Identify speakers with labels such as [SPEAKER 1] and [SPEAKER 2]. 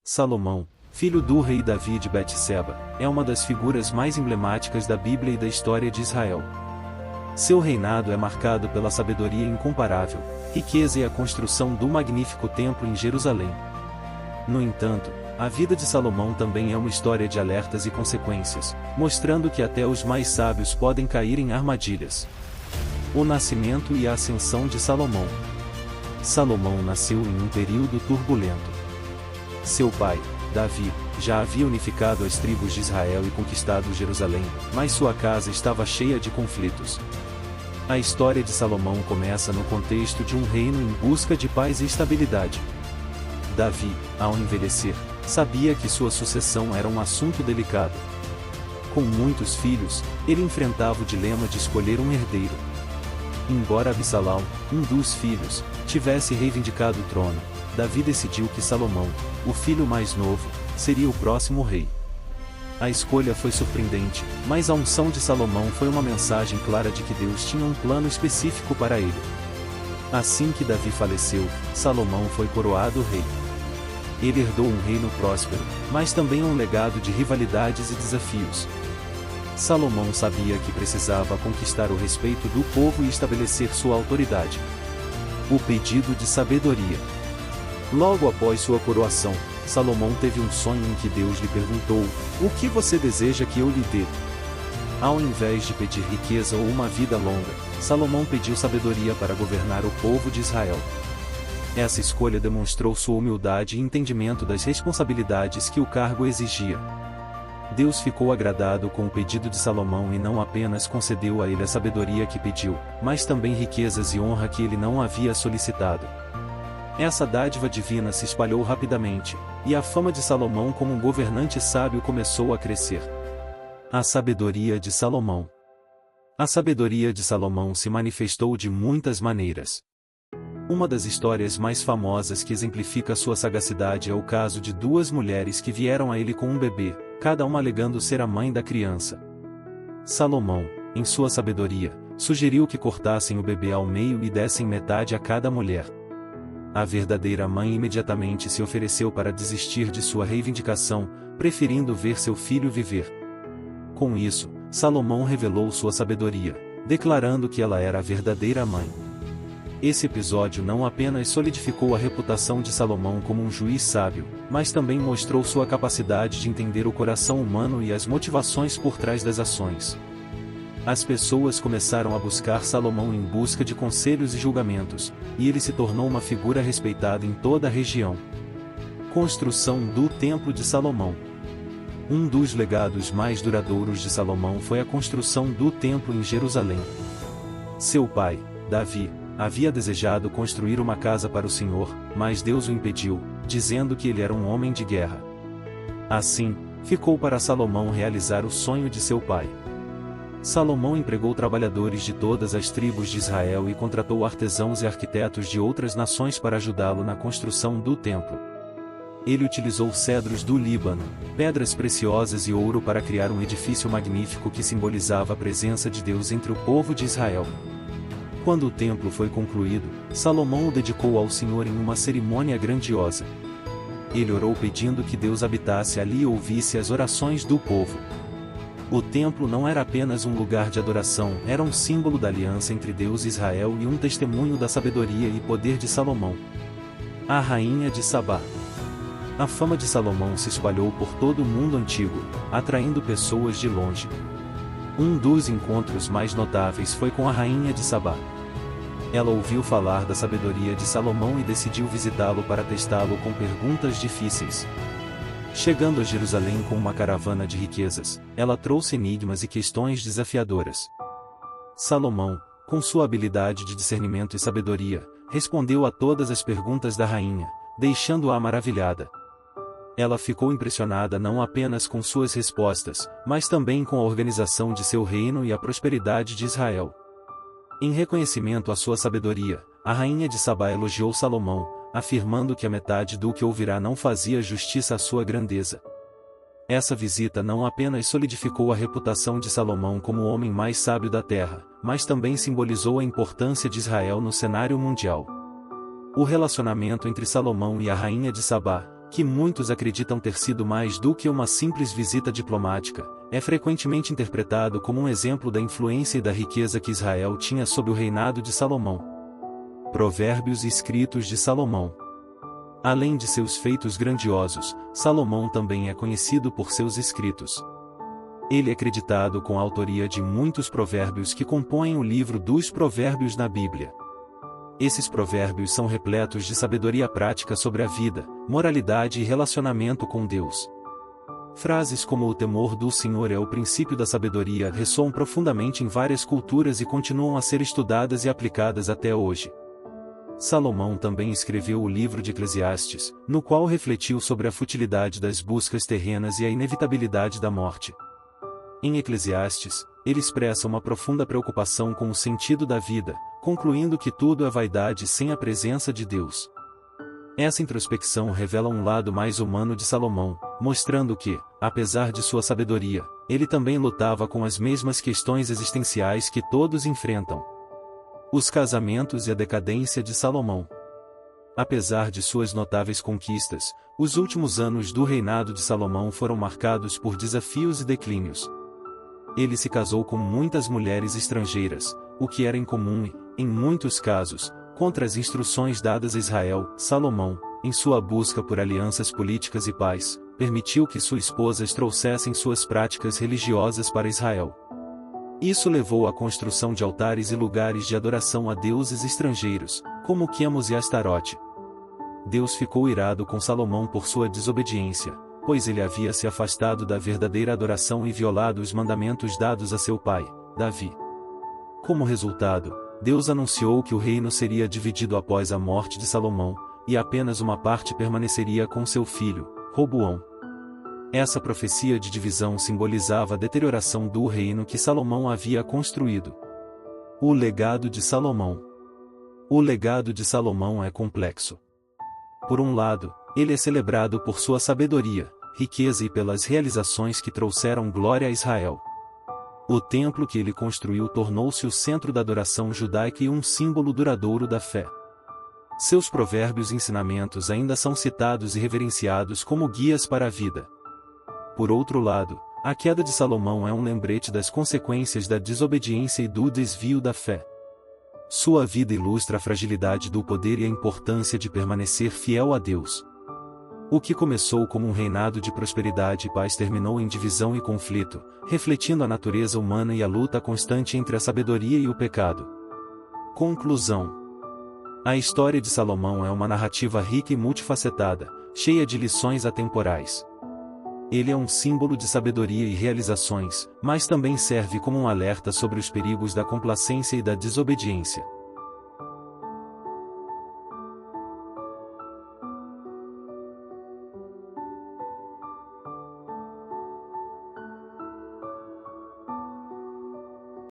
[SPEAKER 1] Salomão, filho do rei Davi de Betseba, é uma das figuras mais emblemáticas da Bíblia e da história de Israel. Seu reinado é marcado pela sabedoria incomparável, riqueza e a construção do magnífico templo em Jerusalém. No entanto, a vida de Salomão também é uma história de alertas e consequências, mostrando que até os mais sábios podem cair em armadilhas. O nascimento e a ascensão de Salomão. Salomão nasceu em um período turbulento. Seu pai, Davi, já havia unificado as tribos de Israel e conquistado Jerusalém, mas sua casa estava cheia de conflitos. A história de Salomão começa no contexto de um reino em busca de paz e estabilidade. Davi, ao envelhecer, sabia que sua sucessão era um assunto delicado. Com muitos filhos, ele enfrentava o dilema de escolher um herdeiro. Embora Absalão, um dos filhos, tivesse reivindicado o trono, Davi decidiu que Salomão, o filho mais novo, seria o próximo rei. A escolha foi surpreendente, mas a unção de Salomão foi uma mensagem clara de que Deus tinha um plano específico para ele. Assim que Davi faleceu, Salomão foi coroado rei. Ele herdou um reino próspero, mas também um legado de rivalidades e desafios. Salomão sabia que precisava conquistar o respeito do povo e estabelecer sua autoridade. O pedido de sabedoria. Logo após sua coroação, Salomão teve um sonho em que Deus lhe perguntou: "O que você deseja que eu lhe dê?" Ao invés de pedir riqueza ou uma vida longa, Salomão pediu sabedoria para governar o povo de Israel. Essa escolha demonstrou sua humildade e entendimento das responsabilidades que o cargo exigia. Deus ficou agradado com o pedido de Salomão e não apenas concedeu a ele a sabedoria que pediu, mas também riquezas e honra que ele não havia solicitado. Essa dádiva divina se espalhou rapidamente, e a fama de Salomão como um governante sábio começou a crescer. A sabedoria de Salomão. A sabedoria de Salomão se manifestou de muitas maneiras. Uma das histórias mais famosas que exemplifica sua sagacidade é o caso de duas mulheres que vieram a ele com um bebê, cada uma alegando ser a mãe da criança. Salomão, em sua sabedoria, sugeriu que cortassem o bebê ao meio e dessem metade a cada mulher. A verdadeira mãe imediatamente se ofereceu para desistir de sua reivindicação, preferindo ver seu filho viver. Com isso, Salomão revelou sua sabedoria, declarando que ela era a verdadeira mãe. Esse episódio não apenas solidificou a reputação de Salomão como um juiz sábio, mas também mostrou sua capacidade de entender o coração humano e as motivações por trás das ações. As pessoas começaram a buscar Salomão em busca de conselhos e julgamentos, e ele se tornou uma figura respeitada em toda a região. Construção do Templo de Salomão. Um dos legados mais duradouros de Salomão foi a construção do templo em Jerusalém. Seu pai, Davi, havia desejado construir uma casa para o Senhor, mas Deus o impediu, dizendo que ele era um homem de guerra. Assim, ficou para Salomão realizar o sonho de seu pai. Salomão empregou trabalhadores de todas as tribos de Israel e contratou artesãos e arquitetos de outras nações para ajudá-lo na construção do templo. Ele utilizou cedros do Líbano, pedras preciosas e ouro para criar um edifício magnífico que simbolizava a presença de Deus entre o povo de Israel. Quando o templo foi concluído, Salomão o dedicou ao Senhor em uma cerimônia grandiosa. Ele orou pedindo que Deus habitasse ali e ouvisse as orações do povo. O templo não era apenas um lugar de adoração, era um símbolo da aliança entre Deus e Israel e um testemunho da sabedoria e poder de Salomão. A rainha de Sabá. A fama de Salomão se espalhou por todo o mundo antigo, atraindo pessoas de longe. Um dos encontros mais notáveis foi com a rainha de Sabá. Ela ouviu falar da sabedoria de Salomão e decidiu visitá-lo para testá-lo com perguntas difíceis. Chegando a Jerusalém com uma caravana de riquezas, ela trouxe enigmas e questões desafiadoras. Salomão, com sua habilidade de discernimento e sabedoria, respondeu a todas as perguntas da rainha, deixando-a maravilhada. Ela ficou impressionada não apenas com suas respostas, mas também com a organização de seu reino e a prosperidade de Israel. Em reconhecimento à sua sabedoria, a rainha de Sabá elogiou Salomão, afirmando que a metade do que ouvirá não fazia justiça à sua grandeza. Essa visita não apenas solidificou a reputação de Salomão como o homem mais sábio da terra, mas também simbolizou a importância de Israel no cenário mundial. O relacionamento entre Salomão e a rainha de Sabá, que muitos acreditam ter sido mais do que uma simples visita diplomática, é frequentemente interpretado como um exemplo da influência e da riqueza que Israel tinha sob o reinado de Salomão. Provérbios escritos de Salomão. Além de seus feitos grandiosos, Salomão também é conhecido por seus escritos. Ele é creditado com a autoria de muitos provérbios que compõem o livro dos Provérbios na Bíblia. Esses provérbios são repletos de sabedoria prática sobre a vida, moralidade e relacionamento com Deus. Frases como o temor do Senhor é o princípio da sabedoria ressoam profundamente em várias culturas e continuam a ser estudadas e aplicadas até hoje. Salomão também escreveu o livro de Eclesiastes, no qual refletiu sobre a futilidade das buscas terrenas e a inevitabilidade da morte. Em Eclesiastes, ele expressa uma profunda preocupação com o sentido da vida, concluindo que tudo é vaidade sem a presença de Deus. Essa introspecção revela um lado mais humano de Salomão, mostrando que, apesar de sua sabedoria, ele também lutava com as mesmas questões existenciais que todos enfrentam. Os casamentos e a decadência de Salomão. Apesar de suas notáveis conquistas, os últimos anos do reinado de Salomão foram marcados por desafios e declínios. Ele se casou com muitas mulheres estrangeiras, o que era incomum e, em muitos casos, contra as instruções dadas a Israel. Salomão, em sua busca por alianças políticas e paz, permitiu que suas esposas trouxessem suas práticas religiosas para Israel. Isso levou à construção de altares e lugares de adoração a deuses estrangeiros, como Quemos e Astarote. Deus ficou irado com Salomão por sua desobediência, pois ele havia se afastado da verdadeira adoração e violado os mandamentos dados a seu pai, Davi. Como resultado, Deus anunciou que o reino seria dividido após a morte de Salomão, e apenas uma parte permaneceria com seu filho, Roboão. Essa profecia de divisão simbolizava a deterioração do reino que Salomão havia construído. O legado de Salomão. O legado de Salomão é complexo. Por um lado, ele é celebrado por sua sabedoria, riqueza e pelas realizações que trouxeram glória a Israel. O templo que ele construiu tornou-se o centro da adoração judaica e um símbolo duradouro da fé. Seus provérbios e ensinamentos ainda são citados e reverenciados como guias para a vida. Por outro lado, a queda de Salomão é um lembrete das consequências da desobediência e do desvio da fé. Sua vida ilustra a fragilidade do poder e a importância de permanecer fiel a Deus. O que começou como um reinado de prosperidade e paz terminou em divisão e conflito, refletindo a natureza humana e a luta constante entre a sabedoria e o pecado. Conclusão. A história de Salomão é uma narrativa rica e multifacetada, cheia de lições atemporais. Ele é um símbolo de sabedoria e realizações, mas também serve como um alerta sobre os perigos da complacência e da desobediência.